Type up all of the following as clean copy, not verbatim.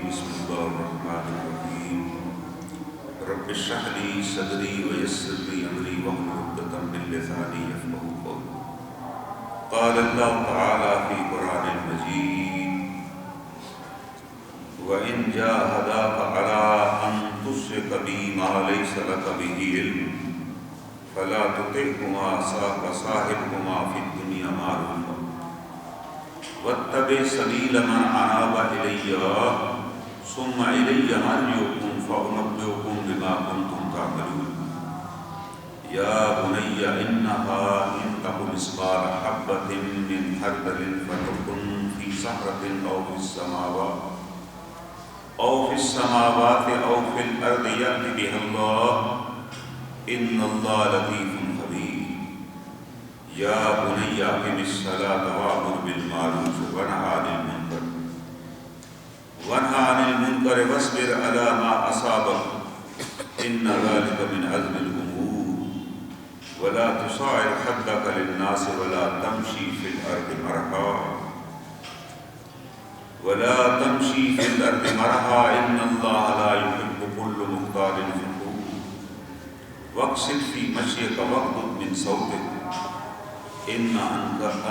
بسم الله الرحمن الرحيم رب اشرح لي صدري ويسر لي أمري واحلل عقدة من لساني يفقهوا قولي. قال الله تعالى في قرآن المجيد وإن جاهداك على أن تشرك بي ما ليس لك به علم فلا تطعهما وصاحبهما في الدنيا معروفا واتبع سبيل من أناب إلي ثم إلي مرجعكم فأنبئكم بما كنتم تعملون. يا بني إنها إن تك مثقال حبة من خردل فتكن في صخرة أو في السماوات أو في الأرض يأت بها الله إن الله لطيف خبير. يا بني أقم الصلاة وأمر بالمعروف وانهى عن المنكر واصبر على ما أصابك إن ذلك من عزم الأمور ولا تصعر خدك للناس ولا تمشي في الأرض مرحا إن الله لا يحب كل مختال فخور واقصد في مشيك واغضض من صوتك إن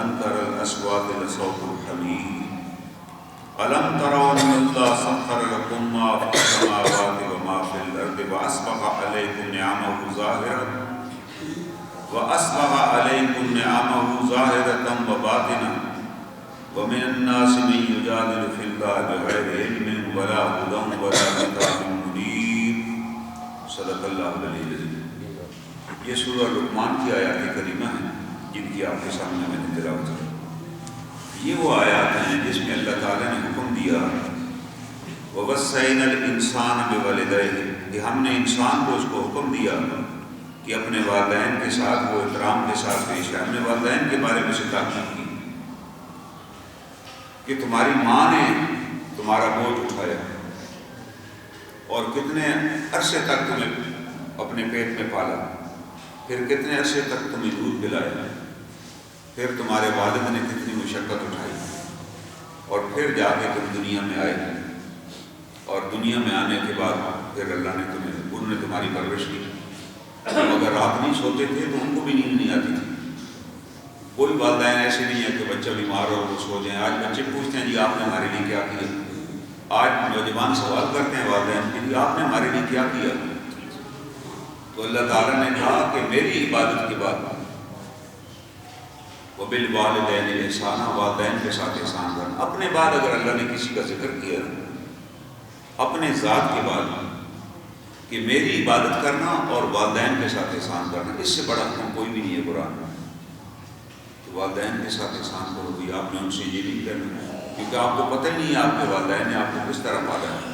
أنكر الأصوات لصوت الحمير. ألم تروا أن الله سخر لكم ما في السماوات وما في الأرض وأسبغ عليكم نعمه ظاهرة وباطنة ومن الناس من يجادل في الله بغير علم ولا هدى ولا كتاب منير. صدق اللہ العلی العظیم. یہ سورہ لقمان کی آیات کریمہ ہیں جن کی آپ کے سامنے میں نے تلاوت کی. یہ وہ آیات ہیں جس میں اللہ تعالیٰ نے حکم دیا وَوَصَّيْنَا الْإِنسَانَ بِوَالِدَيْهِ کہ ہم نے انسان کو اس کو حکم دیا کہ اپنے والدین کے ساتھ وہ احترام کے ساتھ پیش آئے. ہم نے والدین کے بارے میں سے تاکید کی کہ تمہاری ماں نے تمہارا بوجھ اٹھایا اور کتنے عرصے تک تمہیں اپنے پیٹ میں پالا، پھر کتنے عرصے تک تمہیں دودھ پلایا، پھر تمہارے والد نے کتنی مشقت اٹھائی اور پھر جا کے تم دنیا میں آئے. اور دنیا میں آنے کے بعد پھر اللہ نے انہوں نے تمہاری پرورش کی. اگر رات نہیں سوتے تھے تو ان کو بھی نیند نہیں آتی تھی. کوئی والدین ایسے نہیں ہے کہ بچہ بیمار ہو وہ سو جائیں. آج بچے پوچھتے ہیں جی آپ نے ہمارے لیے کیا کیا. آج نوجوان سوال کرتے ہیں والدین کہ جی آپ نے ہمارے لیے کیا کیا. تو اللہ تعالیٰ نے کہا کہ میری عبادت کے بعد وَبِالْوَالِدَيْنِ إِحْسَانًا والدین کے ساتھ احسان کرنا. اپنے بعد اگر اللہ نے کسی کا ذکر کیا اپنے ذات کے بعد کہ میری عبادت کرنا اور والدین کے ساتھ احسان کرنا، اس سے بڑا حکم کوئی بھی نہیں ہے قرآن میں. تو والدین کے ساتھ احسان کرو بھی آپ نے ان سے یہ نہیں کرنا کیونکہ آپ کو پتہ ہی نہیں ہے آپ کے والدین نے آپ کو کس طرح پالا ہے.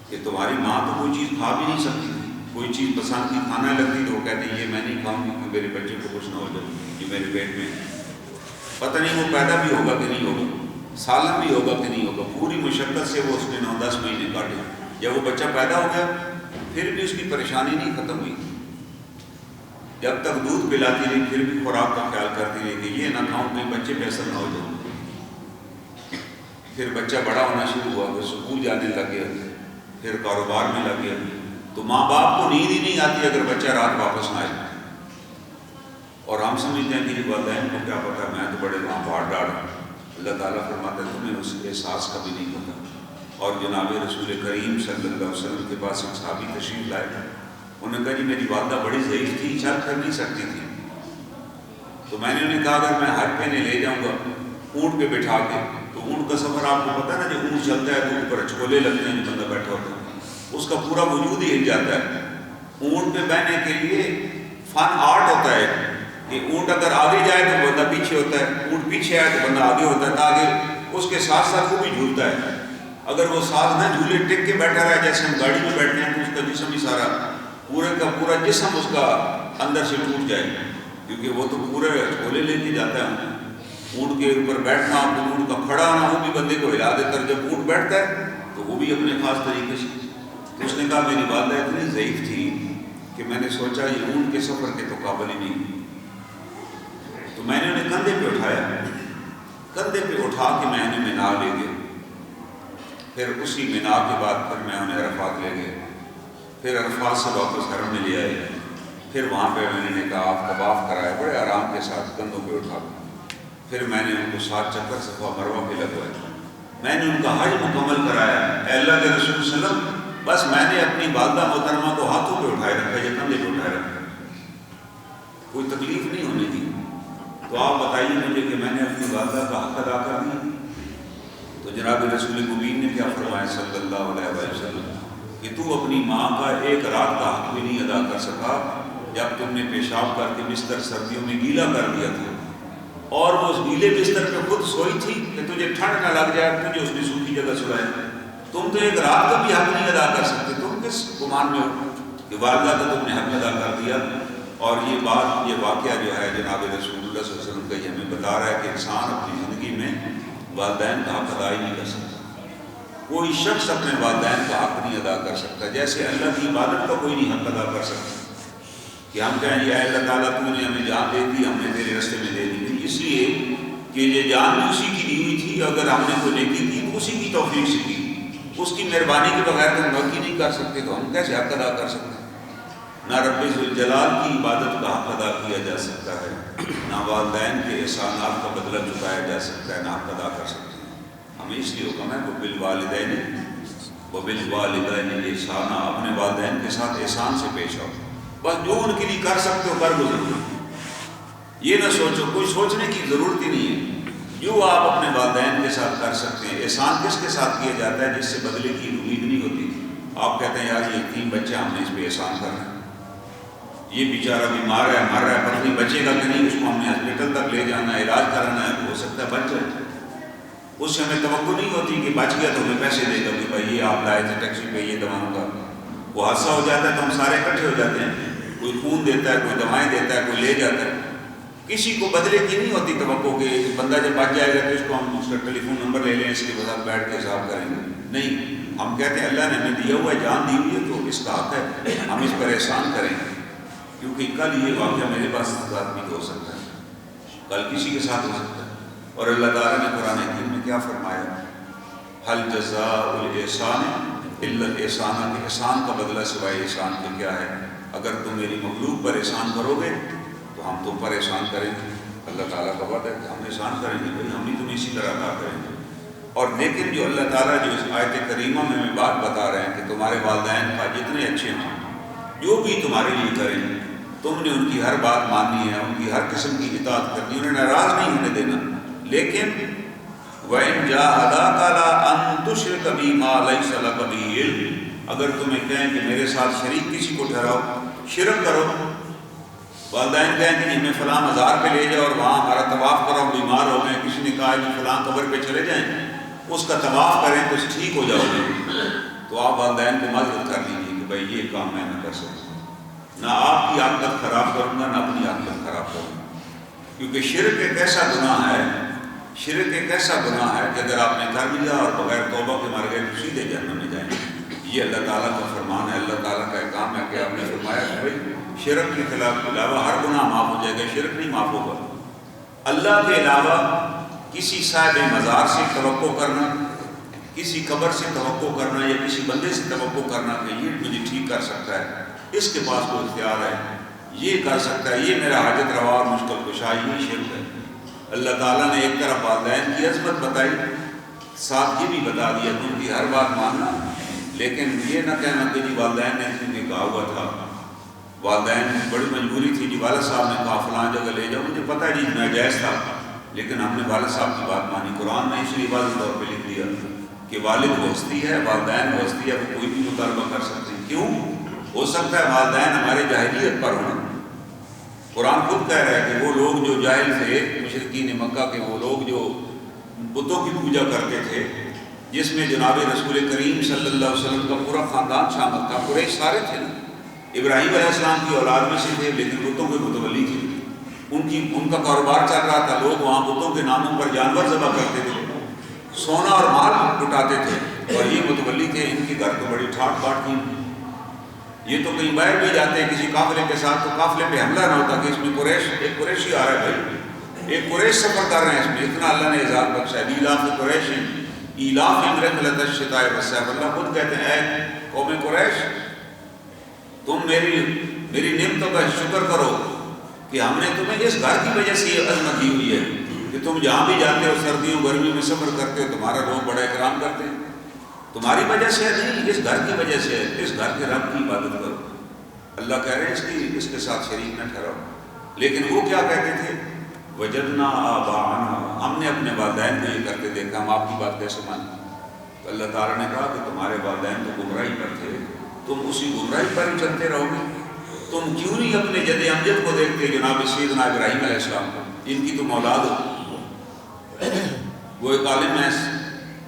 کہ تمہاری ماں تو کوئی چیز کھا بھی نہیں سکتی تھی، کوئی چیز پسند کی کھانا لگتی تو وہ کہتے ہیں یہ میں نہیں کھاؤں گی کہ میرے بچے کو کچھ نہ ہو جائے، یہ میرے پیٹ میں پتہ نہیں وہ پیدا بھی ہوگا کہ نہیں ہوگا، سالم بھی ہوگا کہ نہیں ہوگا. پوری مشقت سے وہ اس نے 9-10 مہینے کاٹے. جب وہ بچہ پیدا ہو گیا پھر بھی اس کی پریشانی نہیں ختم ہوئی. جب تک دودھ پلاتی رہی پھر بھی خوراک کا خیال کرتی رہی کہ یہ نہ کھاؤں کہ بچے پہ اثر نہ ہو جائے. پھر بچہ بڑا ہونا شروع ہوا، پھر اسکول جانے لگ گیا، پھر کاروبار میں لگ گیا. تو ماں باپ کو نیند ہی نہیں آتی اگر بچہ رات واپس نہ آئے. اور ہم سمجھتے ہیں کہ والدین کو کیا پتا، میں تو بڑے وہاں باہر ڈال. اللہ تعالیٰ فرماتا ہے تمہیں اس احساس کا بھی نہیں پتا. اور جناب رسول کریم صلی اللہ علیہ وسلم کے پاس ایک صحابی تشریف لائے. انہوں نے کہا جی میری والدہ بڑی ضعیف تھی، چل پھر نہیں سکتی تھی. تو میں نے انہیں کہا اگر میں ہر پہنے لے جاؤں گا اونٹ پہ بٹھا کے، تو اونٹ کا سفر آپ کو پتا ہے نا، جب اونٹ چلتا ہے تو اوپر چھولے لگتے ہیں جو بندہ بیٹھا ہوتا ہے اس کا پورا وجود ہی ہل جاتا ہے. اونٹ پہ بہنے کے لیے فن آرٹ ہوتا ہے کہ اونٹ اگر آگے جائے تو بندہ پیچھے ہوتا ہے، اونٹ پیچھے آئے تو بندہ آگے ہوتا ہے تاکہ اس کے ساتھ ساتھ وہ بھی جھولتا ہے. اگر وہ ساتھ نہ جھولے ٹک کے بیٹھا رہا ہے جیسے ہم گاڑی میں بیٹھتے ہیں تو اس کا جسم ہی سارا پورے کا پورا جسم اس کا اندر سے ٹوٹ جائے کیونکہ وہ تو پورے جھولے لے کے جاتا ہے. اونٹ کے اوپر بیٹھنا، اونٹ کا کھڑا ہونا وہ بھی بندے کو ہلا دیتا ہے. جب اونٹ بیٹھتا ہے تو وہ بھی اپنے خاص طریقے سے. تو اس نے کہا میری والدہ اتنی ضعیف تھی کہ میں نے سوچا یہ اونٹ کے سفر کے تو قابل ہی نہیں. تو میں نے انہیں کندھے پہ اٹھایا، کندھے پہ اٹھا کے میں نے نہا لے گیا. پھر اسی مینا کے بعد پھر میں انہیں عرفات لے گئے، پھر عرفات سے واپس حرم میں لے آئے، پھر وہاں پہ میں نے کہا آپ طواف کرائے بڑے آرام کے ساتھ کندھوں پہ اٹھا کر، پھر میں نے ان کو 7 چکر صفا مروہ پہ لگوائے، میں نے ان کا حج مکمل کرایا۔ اے اللہ کے رسول صلی اللہ علیہ وسلم، بس میں نے اپنی والدہ محترمہ کو ہاتھوں پہ اٹھائے رکھا یا کندھے پہ اٹھائے رکھا، کوئی تکلیف نہیں ہونے دی۔ تو آپ بتائیے مجھے کہ میں نے اپنی والدہ کا حق ادا کر دیا؟ تو جناب رسول مبین نے کیا فرمایا صلی اللہ علیہ وسلم کہ تو اپنی ماں کا ایک رات کا حق بھی نہیں ادا کر سکا جب تم نے پیشاب کر کے بستر سردیوں میں گیلا کر دیا تھا، اور وہ اس گیلے بستر پہ خود سوئی تھی کہ تجھے ٹھنڈ نہ لگ جائے، تجھے اس نے سوکھی جگہ سلایا، تم تو ایک رات کا بھی حق نہیں ادا کر سکتے، تم کس گمان میں ہو کہ والدہ کا تم نے حق ادا کر دیا؟ اور یہ بات، یہ واقعہ جو ہے جناب رسول اللہ صلی اللہ علیہ وسلم کا یہ ہمیں بتا رہا ہے کہ انسان اپنی زندگی میں والدین کا حق ادا ہی نہیں کر سکتا، کوئی شخص اپنے والدین کا حق نہیں ادا کر سکتا، جیسے اللہ کی عبادت کا کوئی نہیں حق ادا کر سکتا کہ ہم کہیں یا اللہ تعالیٰ تو نے ہمیں جان دے دی، ہم نے تیرے راستے میں دے دی، اس لیے کہ یہ جان بھی اسی کی دی ہوئی تھی، اگر ہم نے کوئی نیکی کی تو اسی کی توفیق سے کی، اس کی مہربانی کے بغیر تو نیکی نہیں کر سکتے، تو ہم کیسے حق ادا کر سکتے ہیں؟ نہ رب ذوالجلال کی عبادت کا حق ادا کیا جا سکتا ہے، نہ والدین کے احسانات کا بدلہ چکایا جا سکتا ہے، نہ حق ادا کر سکتے ہیں۔ ہمیں اس لیے حکم ہے وبالوالدین احسانا، اپنے والدین کے ساتھ احسان سے پیش آؤ، بس جو ان کے لیے کر سکتے ہو کر گزرو، یہ نہ سوچو، کوئی سوچنے کی ضرورت ہی نہیں ہے، جو آپ اپنے والدین کے ساتھ کر سکتے ہیں۔ احسان کس کے ساتھ کیا جاتا ہے؟ جس سے بدلے کی امید نہیں ہوتی۔ آپ کہتے ہیں یار یہ یتیم بچہ، ہم نے اس پہ احسان کرنا ہے، یہ بیچارہ بیمار ہے، مر رہا ہے، پتہ نہیں بچے گا کہ نہیں، اس کو ہم نے ہاسپٹل تک لے جانا ہے، علاج کرانا ہے، ہو سکتا ہے بچ جائے، اس سے ہمیں توقع نہیں ہوتی کہ بچ گیا تو ہمیں پیسے دے گا کہ بھائی یہ آپ لائے تھے ٹیکسی پہ، یہ دواؤں کا، وہ حادثہ ہو جاتا ہے تو ہم سارے اکٹھے ہو جاتے ہیں، کوئی خون دیتا ہے، کوئی دوائیں دیتا ہے، کوئی لے جاتا ہے، کسی کو بدلے کی نہیں ہوتی توقع کہ بندہ جب بچ جائے گا تو اس کو ہم اس کا ٹیلی فون نمبر لے لیں، اس کے ساتھ بیٹھ کے حساب کریں گے، نہیں، ہم کہتے ہیں اللہ نے ہمیں دیا ہوا ہے، جان دی ہوئی ہے تو اس کا حق ہے ہم اس پر احسان کریں گے، کیونکہ کل یہ واقعہ میرے پاس ساتھ بھی ہو سکتا ہے، کل کسی کے ساتھ ہو سکتا ہے۔ اور اللہ تعالیٰ نے قرآن حکیم میں کیا فرمایا؟ حل جزاء الاحسان الا الاحسان، کہ احسان کا بدلہ سوائے احسان کے کیا ہے؟ اگر تم میری مخلوق پر احسان کرو گے تو ہم تم پر احسان کریں گے۔ اللہ تعالیٰ کا وعدہ ہے کہ ہم احسان کریں گے، بھائی ہم بھی تمہیں اسی طرح عطا کریں گے۔ اور لیکن جو اللہ تعالیٰ جو اس آیت کریمہ میں ہمیں بات بتا رہے ہیں کہ تمہارے والدین کا جتنے اچھے ہوں، جو بھی تمہارے لیے کریں، تم نے ان کی ہر بات ماننی ہے، ان کی ہر قسم کی اطاعت کرنی، انہیں ناراض نہیں ہونے دینا، لیکن وَإِنْ جَاهَدَاكَ عَلَىٰ أَن تُشْرِكَ بِي مَا لَيْسَ لَكَ بِهِ عِلْمٌ، اگر تمہیں کہیں کہ میرے ساتھ شریک کسی کو ٹھہراؤ، شرک کرو، والدین کہیں کہ ہمیں فلاں مزار پہ لے جاؤ اور وہاں ہمارا طواف کرو، بیمار ہو گئے، کسی نے کہا کہ فلاں قبر پہ چلے جائیں، اس کا طواف کریں تو ٹھیک ہو جاؤ گے، تو آپ والدین کو معذرت کر لیجیے کہ بھائی یہ کام میں نہ کر سکتا، نہ آپ کی عاقبت خراب کروں گا، نہ اپنی عاقبت خراب کروں گا، کیونکہ شرک ایک ایسا گناہ ہے، شرک ایک ایسا گناہ ہے کہ اگر آپ نے کر لیا اور بغیر توبہ کے مر گئے تو سیدھے جہنم میں جائیں گے۔ یہ اللہ تعالیٰ کا فرمان ہے، اللہ تعالیٰ کا احکام ہے کہ آپ نے فرمایا کہ بھائی شرک کے خلاف علاوہ ہر گناہ معاف ہو جائے گا، شرک نہیں معاف ہوگا۔ اللہ کے علاوہ کسی صاحب مزار سے توقع کرنا، کسی قبر سے توقع کرنا یا کسی بندے سے توقع کرنا کہ یہ مجھے ٹھیک کر سکتا ہے، اس کے پاس کوئی اختیار ہے، یہ کر سکتا ہے، یہ میرا حاجت روا اور مشکل کشا، یہ شرک ہے۔ اللہ تعالیٰ نے ایک طرف والدین کی عظمت بتائی، ساتھ یہ بھی بتا دیا کہ ان کی ہر بات ماننا، لیکن یہ نہ کہنا کہ جی والدین نے کیونکہ کہا ہوا تھا، والدین کی بڑی مجبوری تھی، جی والد صاحب نے کہا فلاں جگہ لے جاؤ، مجھے پتہ جی ناجائز تھا، لیکن ہم نے والد صاحب کی بات مانی۔ قرآن نے اس لیے واضح طور پہ لکھ دیا کہ والد وہ ہستی ہے، والدین وہ ہستی ہے، وہ کوئی بھی مطالبہ کر سکتے ہیں۔ کیوں؟ ہو سکتا ہے والدین ہمارے جاہلیت پر ہوں، قرآن خود کہہ رہا ہے کہ وہ لوگ جو جاہل تھے، مشرکین مکہ کے وہ لوگ جو بتوں کی پوجا کرتے تھے، جس میں جناب رسول کریم صلی اللہ علیہ وسلم کا پورا خاندان شامل تھا، قریش سارے تھے نا، ابراہیم علیہ السلام کی اولاد میں سے تھے، لیکن بتوں کے متولی تھے، ان کا کاروبار چل رہا تھا، لوگ وہاں بتوں کے ناموں پر جانور ذبح کرتے تھے، سونا اور مال لٹاتے تھے، اور یہ متولی تھے، ان کی گھر تو بڑی ٹھاٹ باٹ تھی، یہ تو کہیں باہر بھی جاتے ہیں کسی قافلے کے ساتھ تو قافلے پہ حملہ نہ ہوتا کہ اس میں ایک قریشی آ رہا ہے، بھائی ایک قریش سفر کر رہے ہیں، اس میں اتنا اللہ نے اعزاز بخشا ہے، لیلاف قریش ایلافہم رحلۃ الشتاء والصیف، اللہ خود کہتے ہیں اے قوم قریش تم میری نعمتوں کا شکر کرو کہ ہم نے تمہیں اس گھر کی وجہ سے یہ عظمت دی ہوئی ہے کہ تم جہاں بھی جاتے ہو سردیوں گرمیوں میں سفر کرتے ہو، تمہارا لوگ بڑا اکرام کرتے ہیں، تمہاری وجہ سے نہیں، اس گھر کی وجہ سے، اس گھر کے رب کی عبادت کرو۔ اللہ کہہ رہے ہیں اس کے ساتھ شریک نہ ٹھہراؤ۔ لیکن وہ کیا کہتے تھے؟ وجدنا آباءنا، ہم نے اپنے والدین کو یہ کرتے دیکھا، ہم آپ کی بات کیسے مانیں؟ تو اللہ تعالیٰ نے کہا کہ تمہارے والدین تو گمراہی پر تھے، تم اسی گمراہی پر ہی چلتے رہو گے۔ تم کیوں نہیں اپنے جد امجد کو دیکھتے، جناب سیدنا ابراہیم علیہ السلام کو، جن کی تم اولاد ہو؟ وہ ایک عالم ہے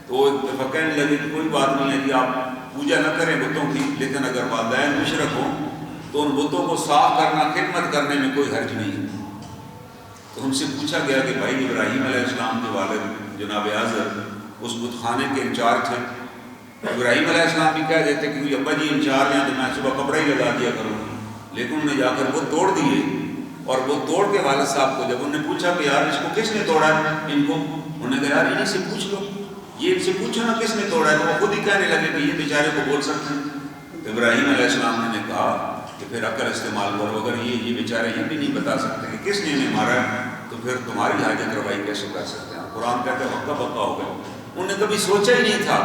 تو وہ کہنے لگے کہ کوئی بات نہیں ہے کہ آپ پوجا نہ کریں بتوں کی، لیکن اگر والدین مشرک ہوں تو ان بتوں کو صاف کرنا، خدمت کرنے میں کوئی حرج نہیں ہے۔ تو ہم سے پوچھا گیا کہ بھائی ابراہیم علیہ السلام کے والد جناب آزر اس بت خانے کے انچارج تھے، ابراہیم علیہ السلام بھی کہہ دیتے کہ ابا جی انچارج ہیں تو میں صبح کپڑا ہی لگا دیا کروں، لیکن انہوں نے جا کر وہ توڑ دیے، اور وہ توڑ کے والد صاحب کو جب انہوں نے پوچھا کہ یار اس کو کس نے توڑا ہے ان کو، انہوں نے کہا یار انہیں سے پوچھ لو، یہ ان سے پوچھو نا کس نے توڑا ہے، تو وہ خود ہی کہنے لگے کہ یہ بیچارے کو بول سکتے ہیں۔ تو ابراہیم علیہ السلام نے کہا کہ پھر عقل استعمال کرو، اگر یہ بیچارے یہ بھی نہیں بتا سکتے کہ کس نے انہیں مارا ہے تو پھر تمہاری حاجت روائی کیسے کر سکتے ہیں؟ قرآن کہتے ہیں وقت بقا ہو گئے، انہوں نے کبھی سوچا ہی نہیں تھا۔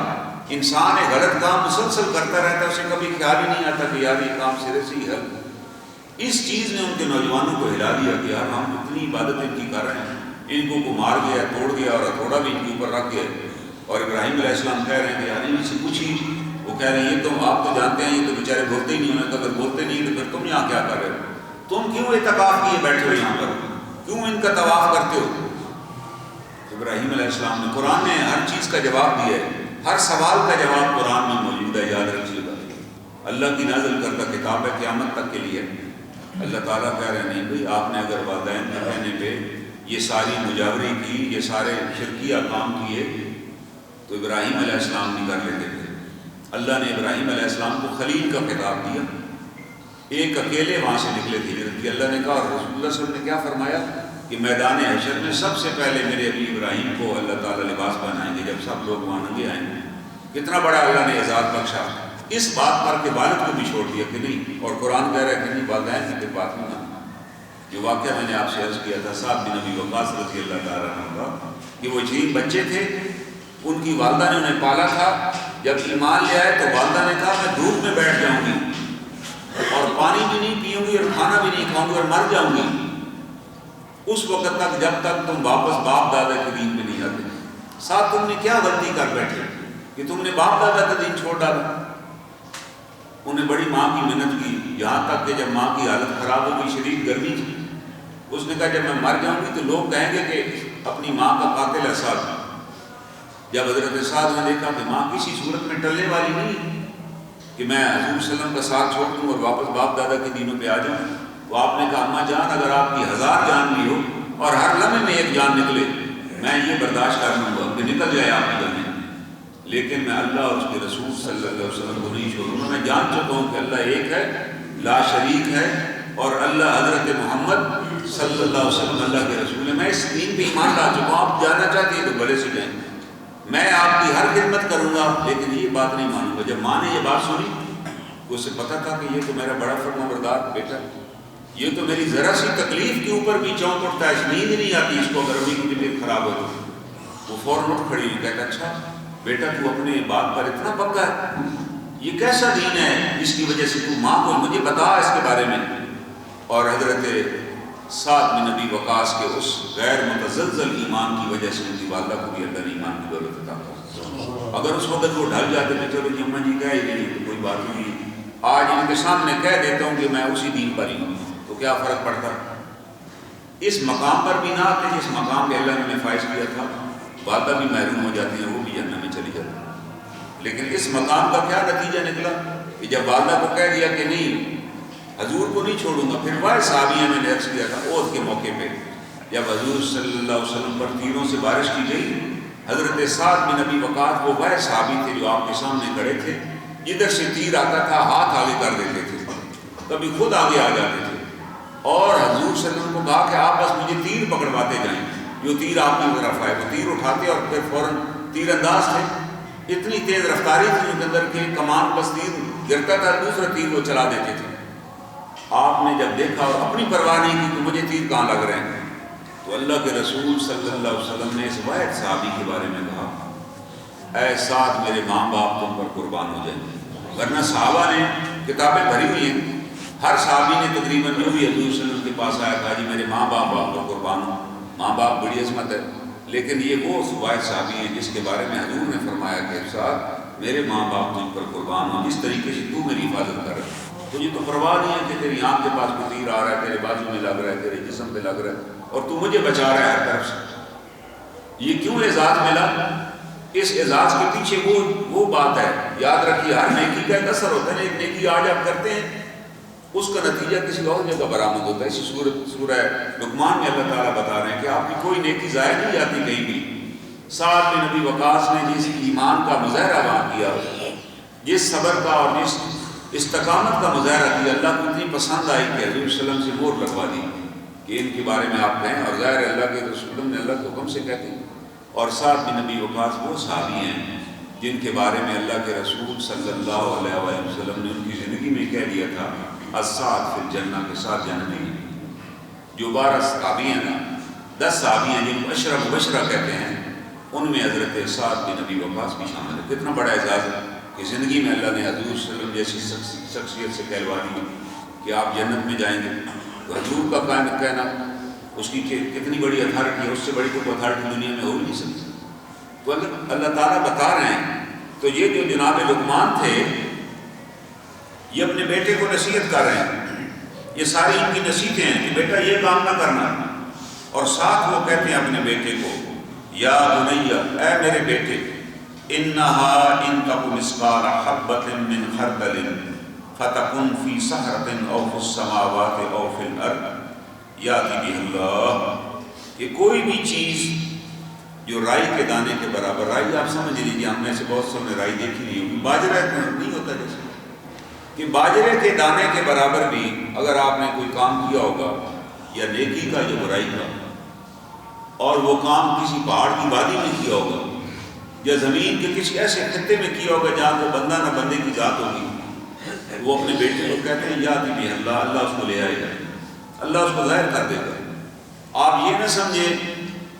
انسان ایک غلط کام مسلسل کرتا رہتا ہے، اسے کبھی خیال ہی نہیں آتا کہ یار یہ کام سرے سے ہی ہے۔ اس چیز نے ان کے نوجوانوں کو ہلا دیا کہ یار ہم اتنی عبادت ان کی کر رہے ہیں، ان کو مار گیا، توڑ گیا اور ہتھوڑا بھی ان کے اوپر رکھ گیا، اور ابراہیم علیہ السلام کہہ رہے ہیں کہ یار ان سے پوچھی، وہ کہہ رہے ہیں یہ تو آپ تو جانتے ہیں یہ تو بیچارے بولتے ہی نہیں، انہوں نے کہا اگر بولتے نہیں تو پھر تم یہاں کیا کر رہے ہو؟ تم کیوں اعتکاف کیے بیٹھے ہو یہاں پر، کیوں ان کا طواف کرتے ہو؟ ابراہیم علیہ السلام نے، قرآن نے ہر چیز کا جواب دیا ہے، ہر سوال کا جواب قرآن میں موجود ہے، یاد رکھیے گا۔ اللہ کی نازل کردہ کتاب ہے، قیامت تک کے لیے۔ اللہ تعالیٰ کہہ رہے نہیں بھائی آپ نے اگر والدین کے کہنے پہ یہ ساری مجاوری کی، یہ سارے شرکیہ کام کیے تو ابراہیم علیہ السلام نہیں کر لیتے تھے۔ اللہ نے ابراہیم علیہ السلام کو خلیل کا خطاب دیا، ایک اکیلے وہاں سے نکلے تھے ہجرت کی۔ اللہ نے کہا، اور رسول اللہ صلی اللہ علیہ وسلم نے کیا فرمایا کہ میدان حشر میں سب سے پہلے میرے ابی ابراہیم کو اللہ تعالیٰ لباس پہنائیں گے جب سب لوگ وہاں ننگے آئیں گے۔ کتنا بڑا اللہ نے اعزاز بخشا، اس بات پر کہ والد کو بھی چھوڑ دیا کہ نہیں، اور قرآن کہہ رہا ہے کہ نہیں والدین کی پھر بات نہیں ماننا۔ جو واقعہ میں نے آپ سے عرض کیا تھا سعد بن ابی وقاص رضی اللہ تعالیٰ عنہ کا، کہ وہ 6 بچے تھے، ان کی والدہ نے انہیں پالا تھا، جب ایمان لے آئے تو والدہ نے کہا میں دھوپ میں بیٹھ جاؤں گی اور پانی بھی نہیں پیوں گی اور کھانا بھی نہیں کھاؤں گی اور مر جاؤں گی اس وقت تک جب تک تم واپس باپ دادا کے دین میں نہیں آتے۔ ساتھ تم نے کیا غلطی کر بیٹھے کہ تم نے باپ دادا کا دین چھوڑ ڈالا؟ انہیں بڑی ماں کی محنت کی، یہاں تک کہ جب ماں کی حالت خراب ہو گئی، شدید گرمی تھی، اس نے کہا جب میں مر جاؤں گی تو لوگ کہیں گے کہ اپنی ماں کا قاتل ہے سعد۔ جب حضرت سعد نے دیکھا کہ ماں کسی صورت میں ٹلنے والی نہیں کہ میں حضور صلی اللہ علیہ وسلم کا ساتھ چھوڑ دوں اور واپس باپ دادا کے دینوں پہ آ جاؤں، تو آپ نے کہا اماں جان اگر آپ کی 1000 جان بھی ہو اور ہر لمحے میں ایک جان نکلے میں یہ برداشت کر لوں گا کہ نکل جائے آپ کی جانیں، لیکن میں اللہ اور اس کے رسول صلی اللہ علیہ وسلم کو نہیں چھوڑوں گا۔ میں جان چکا ہوں کہ اللہ ایک ہے، لا شریک ہے، اور اللہ حضرت محمد صلی اللہ علیہ وسلم اللہ کے رسول ہے۔ میں اس دین پہ ایمان لا چکا ہوں، آپ جانا چاہتے ہیں تو بڑے سے جائیں، میں آپ کی ہر خدمت کروں گا لیکن یہ بات نہیں مانوں گا۔ جب ماں نے یہ بات سنی تو اسے پتا تھا کہ یہ تو میرا بڑا فرمانبردار بیٹا، یہ تو میری ذرا سی تکلیف کے اوپر بھی چونک اٹھتا ہے، نیند نہیں آتی اس کو اگر ابھی کی طبیعت خراب ہو تو۔ وہ فوراً اٹھ کھڑی ہوئی، کہتا اچھا بیٹا تو اپنے بات پر اتنا پکا ہے، یہ کیسا دین ہے جس کی وجہ سے تو ماں کو مجھے بتا اس کے بارے میں۔ اور حضرت سعد بن ابی وقاص کے اس غیر متزلزل ایمان کی وجہ سے ان کی والدہ کو بھی اللہ نے ایمان کی دولت عطا کی۔ اگر اس وقت وہ ڈھل جاتے تو چلو جی اماں جی کہہ ہی نہیں تو کوئی بات نہیں، آج ان کے سامنے کہہ دیتا ہوں کہ میں اسی دین پر ہی ہوں تو کیا فرق پڑتا؟ اس مقام پر بھی نہ آتے جس مقام پہ اللہ نے انہیں فائز کیا تھا، والدہ بھی محروم ہو جاتی ہیں، وہ بھی جنت میں چلی جاتی ہیں۔ لیکن اس مقام کا کیا نتیجہ نکلا کہ جب والدہ کو کہہ دیا کہ نہیں حضور کو نہیں چھوڑوں گا، پھر وہ صحابیہ میں نے عرض کیا تھا عہد کے موقع پہ جب حضور صلی اللہ علیہ وسلم پر تیروں سے بارش کی گئی، حضرت سعد بن ابی وقاص وہ صحابی تھے جو آپ کے سامنے کھڑے تھے، جدھر سے تیر آتا تھا ہاتھ آگے کر دیتے تھے، کبھی خود آگے آ جاتے تھے، اور حضور صلی اللہ علیہ وسلم کو کہا کہ آپ بس مجھے تیر پکڑواتے جائیں، جو تیر آپ کی طرف آئے وہ تیر اٹھاتے اور پھر فوراً تیر انداز تھے، اتنی تیز رفتاری تھی ان کے اندر کہ کمان بس تیر گرتا تھا، دوسرا تیر وہ چلا دیتے تھے۔ آپ نے جب دیکھا اور اپنی پرواہ نہیں کی کہ مجھے تیر کہاں لگ رہے ہیں، تو اللہ کے رسول صلی اللہ علیہ وسلم نے اس واحد صحابی کے بارے میں کہا، اے سعد میرے ماں باپ تم پر قربان ہو جائیں گے۔ ورنہ صحابہ نے کتابیں بھری ہوئی ہیں، ہر صحابی نے تقریباً جو بھی حضور صلی اللہ علیہ وسلم کے پاس آیا تھا جی میرے ماں باپ آپ پر قربان ہوں، ماں باپ بڑی عظمت ہے، لیکن یہ وہ واحد صحابی ہیں جس کے بارے میں حضور نے فرمایا کہ سعد میرے ماں باپ تم پر قربان ہوں، جس طریقے سے تو میری حفاظت کر رہا ہے، تجھے تو پرواہ نہیں ہے کہ تیری آنکھ کے پاس کوئی تیر آ رہا ہے، تیرے بازو میں لگ رہا ہے، تیرے جسم پہ لگ رہا ہے، اور تو مجھے بچا رہا ہے ہر طرف سے۔ یہ کیوں اعزاز ملا؟ اس اعزاز کے پیچھے وہ بات ہے، یاد رکھیے ہر نیکی کا ایک اثر ہوتا ہے، ایک نیکی آج آپ کرتے ہیں اس کا نتیجہ کسی اور جگہ برآمد ہوتا ہے۔ اسی سورہ لقمان میں اللہ تعالیٰ بتا رہے ہیں کہ آپ کی کوئی نیکی ضائع نہیں جاتی کہیں بھی۔ سعد بن نبی وقاص نے جس ایمان کا مظاہرہ وہاں کیا، جس صبر کا اور جس استقامت کا مظاہرہ کیا، اللہ کو اتنی پسند آئی کہ حضور صلی اللہ علیہ وسلم سے مہر لگوا دی کہ ان کے بارے میں آپ کہیں، اور ظاہر اللہ کے رسول نے اللہ کے حکم سے کہتے ہیں۔ اور سعد بن نبی وقاص وہ صحابی ہیں جن کے بارے میں اللہ کے رسول صلی اللہ علیہ وسلم نے ان کی زندگی میں کہہ دیا تھا السعد فی الجنہ، کے ساتھ جنت میں جو 12 صحابی ہیں نا، 10 صحابی ہیں جن کو عشرہ مبشرہ کہتے ہیں، ان میں حضرت سعد بن نبی وقاص بھی شامل ہے۔ کتنا بڑا اعزاز ہے کہ زندگی میں اللہ نے حضور صلی اللہ علیہ وسلم جیسی شخصیت سے کہلوا دی کہ آپ جنت میں جائیں گے۔ تو حضور کا کہنا اس کی کتنی بڑی اتھارٹی ہے، اس سے بڑی تو کوئی اتھارٹی دنیا میں ہو ہی نہیں سکتی۔ تو اللہ تعالیٰ بتا رہے ہیں، تو یہ جو جناب لقمان تھے یہ اپنے بیٹے کو نصیحت کر رہے ہیں، یہ ساری ان کی نصیحتیں ہیں کہ بیٹا یہ کام نہ کرنا، اور ساتھ وہ کہتے ہیں اپنے بیٹے کو یا بنیا، اے میرے بیٹے، انہا ان تک مثقال حبۃ من خردل فتکن فی صخرۃ او فی السماوات او فی الارض یأتی بہ اللہ، کہ کوئی بھی چیز جو رائی کے دانے کے برابر، رائی آپ سمجھ لیجیے، ہم میں سے بہت سے نے رائی دیکھی نہیں ہوگی، باجرہ نہیں ہوتا جیسے کہ باجرے کے دانے کے برابر بھی اگر آپ نے کوئی کام کیا ہوگا یا نیکی کا یا برائی کا، اور وہ کام کسی پہاڑ کی وادی میں کیا ہوگا یا زمین کے کسی ایسے خطے میں کیا ہوگا جہاں وہ بندہ نہ بندے کی ذات ہوگی، وہ اپنے بیٹے کو کہتے ہیں یاد بھی اللہ، اللہ اس کو لے آئے گا، اللہ اس کو ظاہر کر دے گا۔ آپ یہ نہ سمجھیں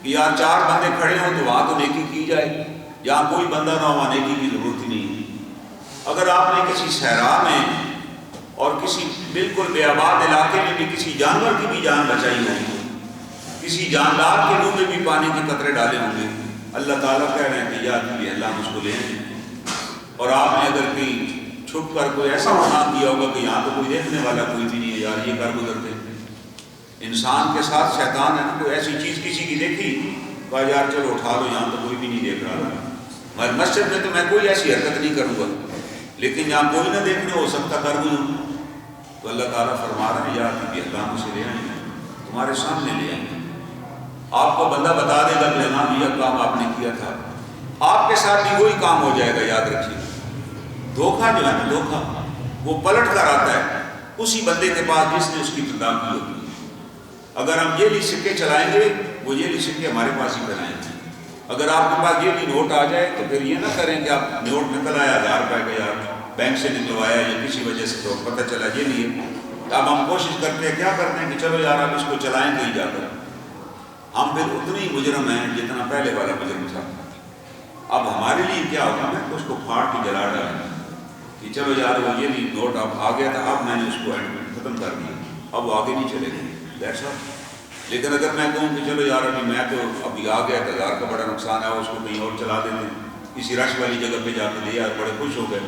کہ یار 4 بندے کھڑے ہوں تو وہاں تو نیکی کی جائے، جہاں کوئی بندہ نہ ہو وہاں نیکی کی ضرورت ہی نہیں ہے۔ اگر آپ نے کسی صحرا میں اور کسی بالکل بے آباد علاقے میں بھی کسی جانور کی بھی جان بچائی ہوگی، کسی جاندار کے منہ میں بھی پانی کے قطرے ڈالے ہوں گے، اللہ تعالیٰ کہہ رہے ہیں کہ یاد بھی اللہ مجھ کو لے آئیں۔ اور آپ نے اگر کہیں چھپ کر کوئی ایسا گناہ کیا ہوگا کہ یہاں تو کوئی دیکھنے والا کوئی بھی نہیں ہے، یار یہ کر گزرتے، انسان کے ساتھ شیطان ہے نا، کوئی ایسی چیز کسی کی دیکھی کہا یار چلو اٹھا لو، یہاں تو کوئی بھی نہیں دیکھ رہا، مسجد میں تو میں کوئی ایسی حرکت نہیں کروں گا، لیکن جہاں کوئی نہ دیکھنے ہو سکتا کر گزروں۔ تو اللہ تعالیٰ فرما رہے ہیں یاد بھی اللہ مجھے لے آئیں گے، تمہارے سامنے لے آئیں گے، آپ کو بندہ بتا دے گا کہ ہاں یہ کام آپ نے کیا تھا، آپ کے ساتھ بھی وہی کام ہو جائے گا۔ یاد رکھیے دھوکہ جو ہے نا، دھوکہ وہ پلٹ کر آتا ہے اسی بندے کے پاس جس نے اس کی ابتدا کی ہوتی ہے۔ اگر ہم یہ سکے چلائیں گے وہ یہ سکے ہمارے پاس ہی بنائیں گے۔ اگر آپ کے پاس یہ نوٹ آ جائے تو پھر یہ نہ کریں کہ آپ نوٹ نکل آیا 1000 روپے کا، یار بینک سے نکلوایا یا کسی وجہ سے تو پتہ چلا یہ نہیں ہے۔ اب ہم کوشش کرتے ہیں، کیا کرتے ہیں کہ چلو یار اب اس کو چلائیں کہیں جا کر، ہم پھر اتنے ہی مجرم ہیں جتنا پہلے والا مجرم تھا۔ اب ہمارے لیے کیا ہوگا، میں تو اس کو پھاڑ کے جلا ڈالیں کہ چلو یار وہ یہ بھی نوٹ اب آ گیا تھا، اب میں نے اس کو ختم کر دیا، اب وہ آگے نہیں چلے گا، دیٹس آل۔ لیکن اگر میں کہوں کہ چلو یار ابھی میں تو ابھی آ گیا، 1000 کا بڑا نقصان ہے، اس کو کہیں اور چلا دیتے ہیں، کسی رش والی جگہ پہ جا کے لے آئے، بڑے خوش ہو گئے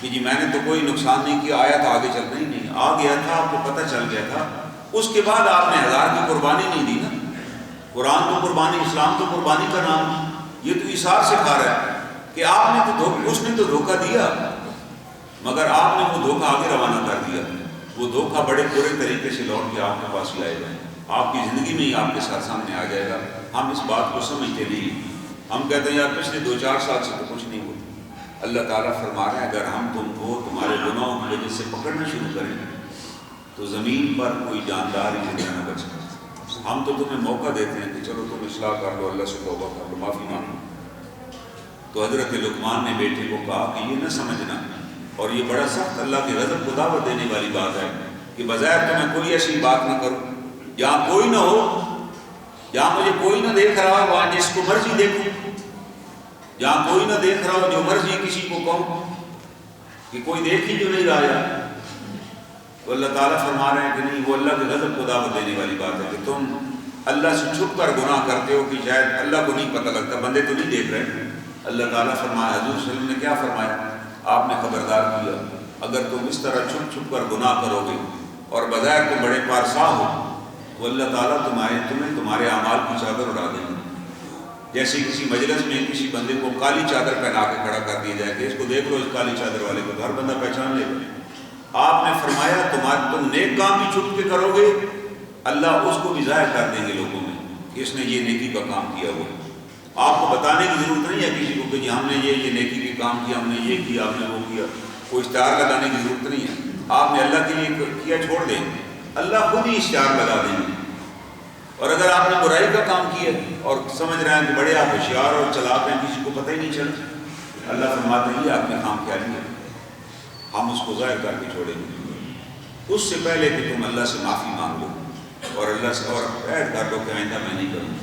کہ جی میں نے تو کوئی نقصان نہیں کیا، آیا تھا آگے چلنا ہی نہیں، آ گیا تھا، آپ کو پتہ چل گیا تھا، اس کے بعد آپ نے 1000 کی قربانی نہیں دی نا۔ قرآن تو قربانی، اسلام تو قربانی کا نام، یہ تو ایثار سکھا رہا ہے کہ آپ نے تو اس نے تو دھوکہ دیا مگر آپ نے وہ دھوکہ آگے روانہ کر دیا، وہ دھوکہ بڑے برے طریقے سے لوٹ کے آپ کے پاس ہی آئے گا، آپ کی زندگی میں ہی آپ کے ساتھ سامنے آ جائے گا۔ ہم اس بات کو سمجھتے نہیں، ہم کہتے ہیں یار پچھلے 2-4 سال سے تو کچھ نہیں ہوا۔ اللہ تعالیٰ فرما رہے ہیں اگر ہم تم کو تمہارے گناہوں کی وجہ سے پکڑنا شروع کریں تو زمین پر کوئی جاندار ہی زندہ نہ بچے۔ ہم تو تمہیں موقع دیتے ہیں کہ چلو تم اصلاح کر لو، اللہ سے توبہ کر لو، معافی مانگو، تو حضرت لقمان نے بیٹے کو کہا کہ یہ نہ سمجھنا، اور یہ بڑا سخت اللہ کی غضب کو دعوت دینے والی بات ہے کہ بظاہر تو میں کوئی ایسی بات نہ کروں، جہاں کوئی نہ ہو، جہاں مجھے کوئی نہ دیکھ رہا ہو وہاں جس کو مرضی دیکھوں، جہاں کوئی نہ دیکھ رہا ہو جو مرضی کسی کو کہوں، کہ کوئی دیکھ ہی جو نہیں رہا۔ تو اللہ تعالیٰ فرما رہے ہیں کہ نہیں، وہ اللہ کے غضب کو دعوت دینے والی بات ہے کہ تم اللہ سے چھپ کر گناہ کرتے ہو کہ شاید اللہ کو نہیں پتہ لگتا، بندے تو نہیں دیکھ رہے۔ اللہ تعالیٰ فرمایا، حضور صلی اللہ علیہ وسلم نے کیا فرمایا؟ آپ نے خبردار کیا، اگر تم اس طرح چھپ چھپ کر گناہ کرو گے اور بظاہر تم بڑے پارسا ہو تو اللہ تعالیٰ تمہیں تمہارے اعمال کی چادر اڑا دیں گے۔ جیسے کسی مجلس میں کسی بندے کو کالی چادر پہنا کے کھڑا کر دیا جائے کہ اس کو دیکھ لو، اس کالی چادر والے کو، ہر بندہ پہچان لے گا۔ آپ نے فرمایا تم نیک کام بھی چھپ کے کرو گے، اللہ اس کو بھی ظاہر کر دیں گے لوگوں میں کہ اس نے یہ نیکی کا کام کیا ہوا۔ آپ کو بتانے کی ضرورت نہیں ہے کسی کو کہ جی ہم نے یہ نیکی کے کام کیا، ہم نے یہ کیا، ہم نے وہ کیا، کوئی اشتہار لگانے کی ضرورت نہیں ہے۔ آپ نے اللہ کے لیے کیا، چھوڑ دیں، اللہ خود ہی اشتہار لگا دیں گے۔ اور اگر آپ نے برائی کا کام کیا اور سمجھ رہے ہیں کہ بڑے آپ ہوشیار اور چلاک ہیں، کسی کو پتہ ہی نہیں چلا، اللہ فرماتے ہیں یہ آپ نے کام کیا نہیں ہے، ہم اس کو ظاہر کر کے چھوڑیں گے۔ اس سے پہلے کہ تم اللہ سے معافی مانگ لو اور اللہ سے اور عہد کر لو کہ آئندہ میں نہیں کروں،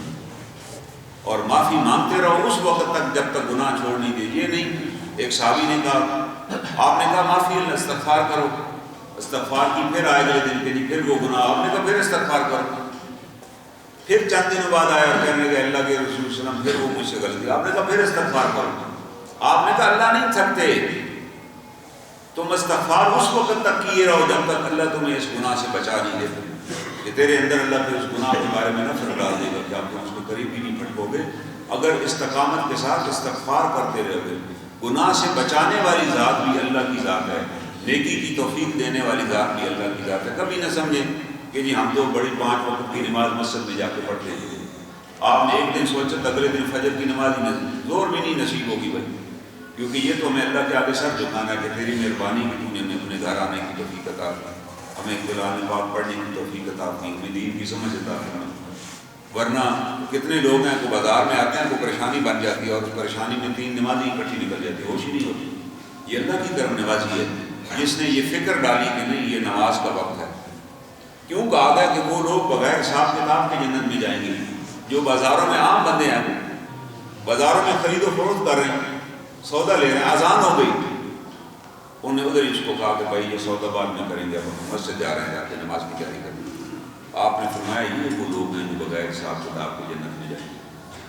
اور معافی مانگتے رہو اس وقت تک جب تک گناہ چھوڑ نہیں دے۔ یہ نہیں، ایک صحابی نے کہا، آپ نے کہا معافی اللہ استغفار کرو، استغفار کی، پھر آئے گئے دن کے لیے پھر وہ گناہ، آپ نے کہا پھر استغفار کرو، پھر چند دنوں بعد آیا اور کہنے لگے اللہ کے رسول صلی اللہ علیہ وسلم پھر وہ مجھ سے غلطی، آپ نے کہا پھر استغفار کرو۔ آپ نے کہا اللہ نہیں تھکتے، تم استغفار اس وقت تک کیے رہو جب تک اللہ تمہیں اس گناہ سے بچا نہیں دیتے کہ تیرے اندر اللہ پھر اس گناہ کے بارے میں نفرت ڈال دے گا کہ آپ اس کو قریب بھی نہیں پھٹکو گے۔ اگر استقامت کے ساتھ استغفار کرتے رہو گے، گناہ سے بچانے والی ذات بھی اللہ کی ذات ہے، نیکی کی توفیق دینے والی ذات بھی اللہ کی ذات ہے۔ کبھی نہ سمجھیں کہ جی ہم تو بڑی 5 وقت کی نماز مسجد میں جا کے پڑھتے ہیں، آپ نے ایک دن سوچا اگلے دن فجر کی نماز ہی زور بھی نہیں نصیب ہوگی بھائی، کیونکہ یہ تو ہمیں اللہ کے آگے سر جھکانا ہے کہ تیری مہربانی کی تو نے ہمیں اپنے گھر آنے کی توفیق عطا کی، ہمیں قرآن پاک پڑھنے کی توفیق عطا کی، ہمیں دین کی سمجھ عطا کی۔ ورنہ کتنے لوگ ہیں کہ بازار میں آتے ہیں کو پریشانی بن جاتی ہے اور اس پریشانی میں 3 نمازیں اکٹھی نکل جاتی ہے، ہوش ہی نہیں ہوتی۔ یہ اللہ کی کرم نوازی ہے جس نے یہ فکر ڈالی کہ نہیں یہ نماز کا وقت ہے۔ کیوں کہا گیا کہ وہ لوگ بغیر حساب کتاب کے جنت میں جائیں گے جو بازاروں میں عام بندے ہیں، بازاروں میں خرید و فروخت کر رہے ہیں، سودا لے رہے ہیں، اذان ہو گئی، انہوں نے ادھر اس کو کہا کہ بھائی یہ سودا بعد میں کریں گے، اب ہم مسجد جا رہے ہیں، جا کے نماز کی تیاری کریں گے۔ آپ نے فرمایا یہ وہ لوگ ہیں جو بغیر حساب کتاب کے جنت میں جائیں گے،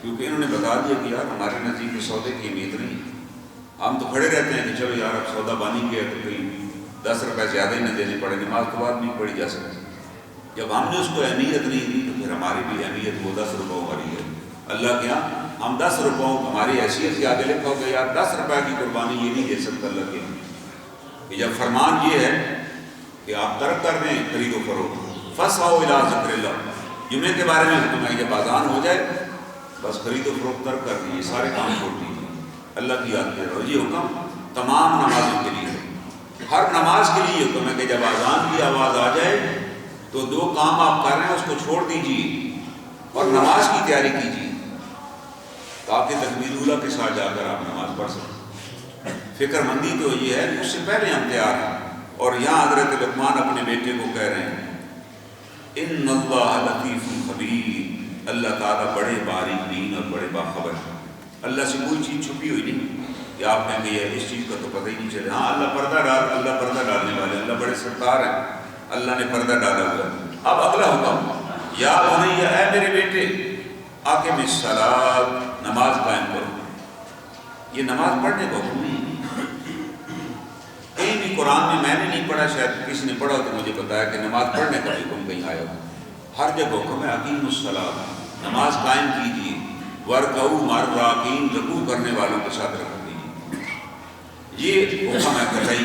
کیونکہ انہوں نے بتا دیا کہ یار ہمارے نزدیک کے سودے کی امید نہیں ہے، ہم تو کھڑے رہتے ہیں کہ چلو یار اب سودا بانی کیا تو کہیں 10 روپے زیادہ ہی نہ دینے پڑے، نماز تو بعد نہیں پڑھی جا سکتی۔ جب ہم نے اس کو اہمیت نہیں دی تو پھر ہماری بھی اہمیت وہ 10 روپے والی ہے اللہ کے یہاں۔ ہم 10 روپوں ہماری حیثیت کے آگے لکھا ہو کہ یار 10 روپے کی قربانی یہ نہیں دے سکتا اللہ کے یہاں، کہ جب فرمان یہ ہے کہ آپ ترک کر دیں خرید و فروخت، فَاسْعَوْا إِلَىٰ ذِكْرِ اللَّهِ، جمعے کے بارے میں حکم ہے جب اذان ہو جائے بس خرید و فروخت ترک کر دیجیے، سارے کام چھوڑ دیجیے، اللہ کی یاد کرو۔ یہ حکم تمام نمازوں کے لیے ہے، ہر نماز کے لیے حکم ہے کہ جب اذان کی آواز آ جائے تو 2 کام آپ کر رہے ہیں اس کو چھوڑ دیجیے اور نماز کی تیاری کیجیے تاکہ تکبیر اولیٰ کے ساتھ جا کر آپ نماز پڑھ سکیں۔ فکر مندی تو یہ ہے کہ اس سے پہلے ہم تیار ہیں، اور یہاں حضرت لقمان اپنے بیٹے کو کہہ رہے ہیں ان اللہ لطیف خبیر، اللہ تعالیٰ بڑے باریک بین اور بڑے باخبر ہیں۔ اللہ سے کوئی چیز چھپی ہوئی نہیں کہ آپ کہیں گے اس چیز کا تو پتہ ہی نہیں چلے۔ ہاں اللہ پردہ ڈالنے والے، اللہ بڑے ستار ہیں، اللہ نے پردہ ڈالا ہوا۔ اب اگلا حکم، یا بنی، اے میرے بیٹے، اقم الصلاۃ، نماز قائم کرو۔ یہ نماز پڑھنے کا حکم نہیں، کہیں بھی قرآن میں نے نہیں پڑھا، شاید کسی نے پڑھا تو مجھے بتایا کہ نماز پڑھنے کا حکم کہیں آیا ہو۔ ہر جگہ حکم ہے اقیم الصلاۃ، نماز قائم کیجیے، وارکعوا مع الراکعین، رکوع کرنے والوں کے ساتھ رکوع کیجیے۔ یہ حکم ہے قطعی۔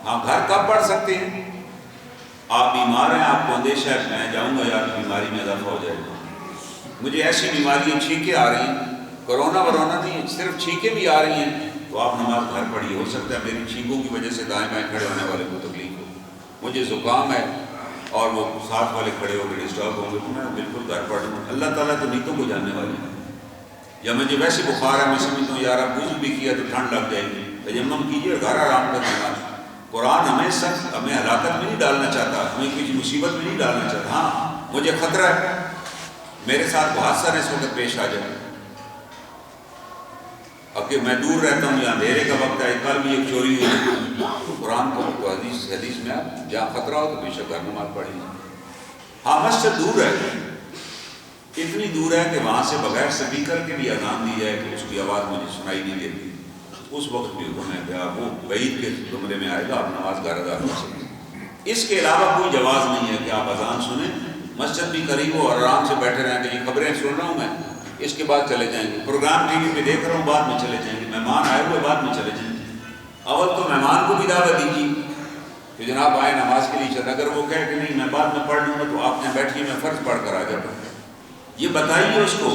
ہاں گھر کب پڑھ سکتے ہیں؟ آپ بیمار ہیں، آپ کو اندیشہ ہے میں جاؤں گا یار بیماری میں اضافہ ہو جائے گا، مجھے ایسی بیماریاں چھینکیں آ رہی ہیں، کرونا نہیں صرف چھینکیں بھی آ رہی ہیں، تو آپ نماز گھر پڑھیے۔ ہو سکتا ہے میری چھینکوں کی وجہ سے دائیں بائیں کھڑے ہونے والے کو تکلیف ہو، مجھے زکام ہے اور وہ ساتھ والے کھڑے ہو کے ڈسٹرب ہوں گے، تو میں بالکل گھر پڑھ لوں۔ اللہ تعالیٰ تو نیتوں کو جاننے والے ہیں، یا مجھے ویسے بخار ہے، میں سمجھتا ہوں یار اب وضو بھی کیا تو ٹھنڈ لگ جائے گی، تیمم کیجیے اور گھر آرام کر لینا۔ قرآن ہمیں سخت، ہمیں ہلاکت میں نہیں ڈالنا چاہتا، ہمیں کسی مصیبت میں نہیں ڈالنا چاہتا۔ ہاں مجھے خطرہ ہے میرے ساتھ حادثہ اس وقت پیش آ جائے، اگر میں دور رہتا ہوں یا اندھیرے کا وقت ہے، کل بھی ایک چوری ہوئی، قرآن کو تو حدیث میں جہاں خطرہ ہو تو بے شک گھر نماز پڑھی۔ ہاں مسجد دور ہے، اتنی دور ہے کہ وہاں سے بغیر سپیکر کے بھی اذان دی جائے کہ اس کی آواز مجھے سنائی نہیں دیتی، اس وقت بھی حکم ہے کہ آپ وہ بعید کے کمرے میں آئے گا، آپ نماز گھر ادا کر سکیں۔ اس کے علاوہ کوئی جواز نہیں ہے کہ آپ اذان سنیں، مسجد بھی قریب ہو اور آرام سے بیٹھے رہیں کہ یہ خبریں سن رہا ہوں میں، اس کے بعد چلے جائیں گے، پروگرام ٹی وی پہ دیکھ رہا ہوں بعد میں چلے جائیں گے، مہمان آئے ہوئے بعد میں چلے جائیں گے۔ اول تو مہمان کو بھی دعوت دیجیے کہ جناب آئے نماز کے لیے چل، اگر وہ کہے کہ نہیں میں بعد میں پڑھ لوں گا تو آپ نے بیٹھیے میں فرض پڑھ کر آ جاتا ہوں۔ یہ بتائیے اس کو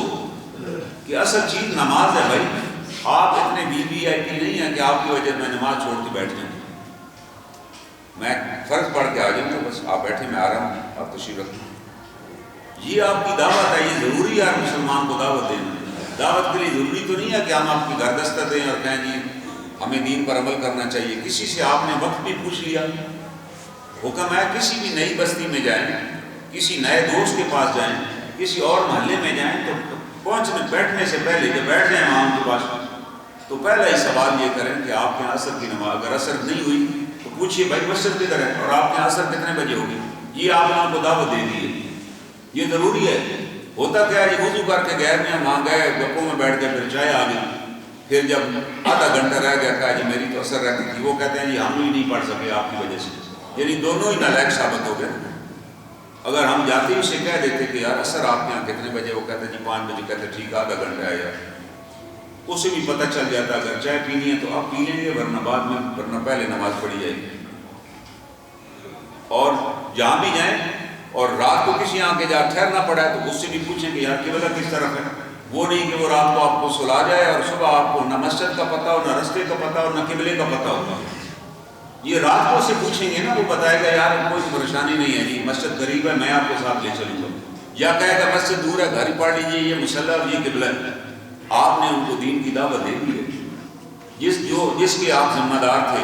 کہ اصل چیز نماز ہے بھائی، آپ اتنے وی آئی پی نہیں ہیں کہ آپ کی وجہ میں نماز چھوڑ کے بیٹھ جاؤں، میں فرض پڑھ کے آ جاؤں تو بس آپ بیٹھے میں آ رہا ہوں، آپ تشریف رکھیں۔ یہ آپ کی دعوت ہے، یہ ضروری ہے مسلمان کو دعوت دینا۔ دعوت کے لیے ضروری تو نہیں ہے کہ ہم آپ کی گھر دستک دیں اور کہیں جی ہمیں دین پر عمل کرنا چاہیے۔ کسی سے آپ نے وقت بھی پوچھ لیا، حکم ہے کسی بھی نئی بستی میں جائیں، کسی نئے دوست کے پاس جائیں، کسی اور محلے میں جائیں تو پہنچنے بیٹھنے سے پہلے جب بیٹھ جائیں وہاں ان کے پاس تو پہلا ہی سوال یہ کریں کہ آپ کے یہاں عصر کی نماز، اگر عصر نہیں ہوئی تو پوچھیے بھائی مسجد کدھر ہے اور آپ کے یہاں عصر کتنے بجے ہوگی۔ یہ آپ نے ان کو دعوت دے دی ہے، یہ ضروری ہے۔ ہوتا کیا ہے، وضو کر کے گئے میں وہاں گئے، گپوں میں بیٹھ گئے، پھر چائے آ گئی، پھر جب آدھا گھنٹہ رہ گیا کہا جی میری تو اثر رہتی تھی، وہ کہتے ہیں جی ہم بھی نہیں پڑھ سکے آپ کی وجہ سے، یعنی دونوں ہی نالائق ثابت ہو گئے۔ اگر ہم جاتے ہی اسے کہہ دیتے کہ یار اثر آپ کے یہاں کتنے بجے، وہ کہتے ہیں جی 5 بجے، کہتے ہیں ٹھیک ہے آدھا گھنٹہ ہے یار، اسے بھی پتہ چل جاتا اگر چائے پینی ہے تو آپ پی لیں گے، ورنہ بعد میں، ورنہ پہلے نماز پڑھی جائے گی۔ اور جہاں بھی جائیں اور رات کو کسی یہاں کے جہاں ٹھہرنا پڑا ہے تو اس سے بھی پوچھیں کہ یار قبلہ کس طرف ہے، وہ نہیں کہ وہ رات کو آپ کو سلا جائے اور صبح آپ کو نہ مسجد کا پتہ ہو، نہ رستے کا پتہ ہو، نہ قبلے کا پتہ ہو۔ یہ رات کو سے پوچھیں گے نا، وہ بتائے گا یار کوئی پریشانی نہیں ہے جی، مسجد قریب ہے میں آپ کے ساتھ لے چلوں گا، یا کہے گا مسجد دور ہے گھر ہی پڑھ لیجیے، یہ مصلی اور یہ قبلہ ہے۔ آپ نے ان کو دین کی دعوت دے دی ہے، جس کے آپ ذمہ دار تھے،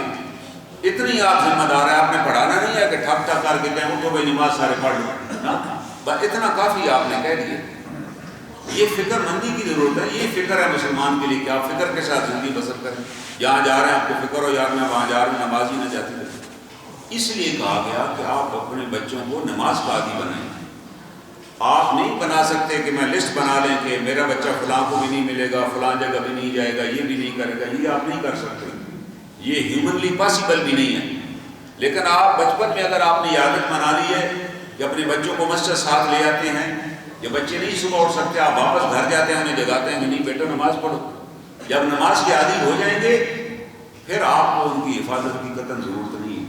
اتنی آپ ذمہ دار ہیں، آپ نے پڑھانا نہیں ہے کہ ٹھپ ٹھپ کر کے کہیں تو بھائی نماز سارے پڑھ لو، بس اتنا کافی آپ نے کہہ دیا۔ یہ فکر مندی کی ضرورت ہے، یہ فکر ہے مسلمان کے لیے کہ آپ فکر کے ساتھ زندگی بسر کریں، جہاں جا رہے ہیں آپ کو فکر ہو یار میں وہاں جا رہا ہوں نماز ہی نہ جاتی رہے۔ اس لیے کہا گیا کہ آپ اپنے بچوں کو نماز کا عادی بنائیں۔ آپ نہیں بنا سکتے کہ میں لسٹ بنا لیں کہ میرا بچہ فلاں کو بھی نہیں ملے گا، فلاں جگہ بھی نہیں جائے گا، یہ بھی نہیں کرے گا، یہ آپ نہیں کر سکتے، یہ ہیومنلی پاسبل بھی نہیں ہے۔ لیکن آپ بچپن میں اگر آپ نے عادت بنا لی ہے کہ اپنے بچوں کو مسجد ساتھ لے آتے ہیں، یہ بچے نہیں صبح اٹھ سکتے، آپ واپس گھر جاتے ہیں انہیں جگاتے ہیں کہ نہیں بیٹا نماز پڑھو، جب نماز کے عادی ہو جائیں گے پھر آپ کو ان کی حفاظت کی قطعاً ضرورت نہیں ہے،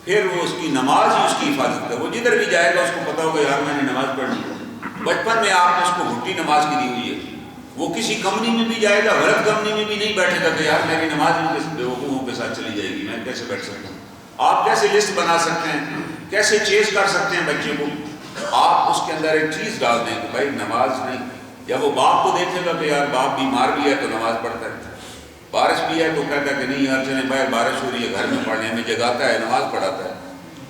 پھر وہ اس کی نماز ہی اس کی حفاظت ہے، وہ جدھر بھی جائے گا اس کو پتہ ہوگا یار میں نے نماز پڑھنی ہے۔ بچپن میں آپ نے اس کو گھٹی نماز کی دی ہوئی ہے، وہ کسی کمپنی میں بھی جائے گا، غلط کمپنی میں بھی نہیں بیٹھے گا کہ یار میری نماز ان کے بیوقوفوں کے ساتھ چلی جائے گی، میں کیسے بیٹھ سکتا ہوں۔ آپ کیسے لسٹ بنا سکتے ہیں، کیسے چیز کر سکتے ہیں بچے کو، آپ اس کے اندر ایک چیز ڈال دیں کہ بھائی نماز نہیں، جب وہ باپ کو دیکھے گا کہ یار باپ بیمار بھی ہے تو نماز پڑھتا ہے، بارش بھی ہے تو کہتا ہے کہ نہیں یار چلیں باہر بارش ہو رہی ہے گھر میں پڑھنے میں، جگاتا ہے نماز پڑھاتا ہے،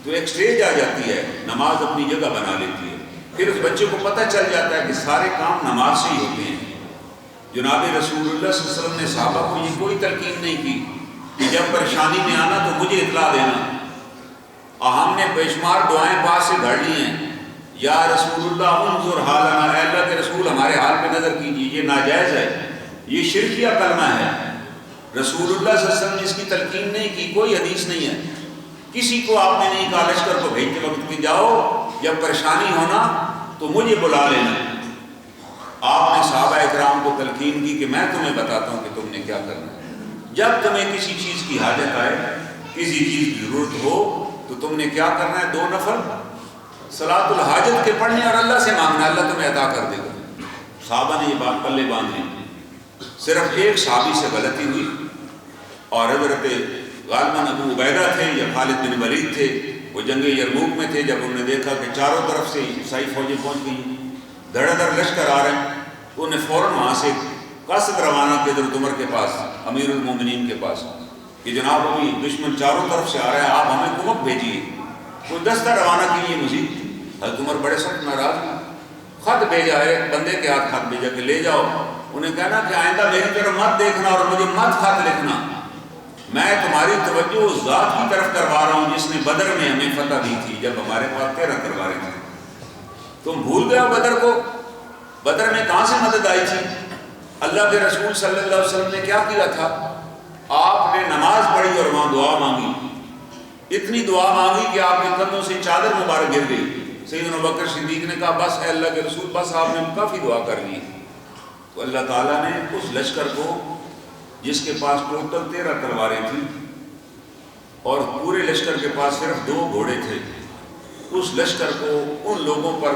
تو ایک سٹیج آ جاتی ہے، نماز اپنی جگہ بنا لیتی ہے، پھر اس بچے کو پتہ چل جاتا ہے کہ سارے کام نماز سے ہی ہوتے ہیں۔ جناب رسول اللہ صلی اللہ علیہ وسلم نے صحابہ کو یہ کوئی تلقین نہیں کی کہ جب پریشانی میں آنا تو مجھے اطلاع دینا، ہم نے بے شمار دعائیں پاس سے گھڑ لی ہیں، یا رسول اللہ انظر حالنا، اے اللہ کے رسول ہمارے حال پہ نظر کیجیے، یہ ناجائز ہے، یہ شرکیہ کلمہ ہے، رسول اللہ صلی اللہ علیہ وسلم نے اس کی تلقین نہیں کی، کوئی حدیث نہیں ہے، کسی کو آپ نے نہیں کہا لشکر کو بھیجتے وقت کہ جاؤ جب پریشانی ہونا تو مجھے بلا لینا، آپ نے صحابہ اکرام کو تلقین کی کہ میں تمہیں بتاتا ہوں کہ تم نے کیا کرنا ہے، جب تمہیں کسی چیز کی حاجت آئے، کسی چیز کی ضرورت ہو تو تم نے کیا کرنا ہے، 2 نفل صلاۃ الحاجت کے پڑھنے اور اللہ سے مانگنا، اللہ تمہیں عطا کر دے گا۔ صحابہ نے یہ بات پلے باندھ لی، صرف ایک صحابی سے غلطی ہوئی اور حضرت غالباً ابو عبیدہ تھے یا خالد بن ولید تھے، وہ جنگ یرموک میں تھے، جب انہوں نے دیکھا کہ چاروں طرف سے عیسائی فوجیں پہنچ گئی، دھڑ دھڑ لشکر آ رہے ہیں، تو انہیں فوراً وہاں سے قاصد روانہ کیا حضرت عمر کے پاس، امیر المومنین کے پاس، کہ جناب ابھی دشمن چاروں طرف سے آ رہا ہے، آپ ہمیں کمک بھیجیے، کوئی دستہ روانہ کیجیے مزید۔ حضرت عمر بڑے سخت ناراض ہوئے، خط بھیجا ہے، بندے کے ہاتھ خط بھیجا کہ لے جاؤ، انہیں کہنا کہ آئندہ میری طرف مت دیکھنا اور مجھے مت خط لکھنا، میں تمہاری توجہ اس ذات کی طرف کروا رہا ہوں جس نے بدر میں ہمیں فتح دی تھی جب ہمارے پاس 13 تلواریں تھیں۔ تم بھول گئے ہو بدر کو؟ بدر میں کہاں سے مدد آئی تھی؟ اللہ کے رسول صلی اللہ علیہ وسلم نے کیا کیا تھا؟ آپ نے نماز پڑھی اور وہاں دعا مانگی، اتنی دعا مانگی کہ آپ کے کندھوں سے چادر مبارک گر گئی۔ سیدنا ابوبکر صدیق نے کہا بس اے اللہ کے رسول، بس آپ نے کافی دعا کر لی۔ تو اللہ تعالیٰ نے اس لشکر کو جس کے پاس ٹوٹل 13 تلواریں تھیں اور پورے لشکر کے پاس صرف 2 گھوڑے تھے، اس لشکر کو ان لوگوں پر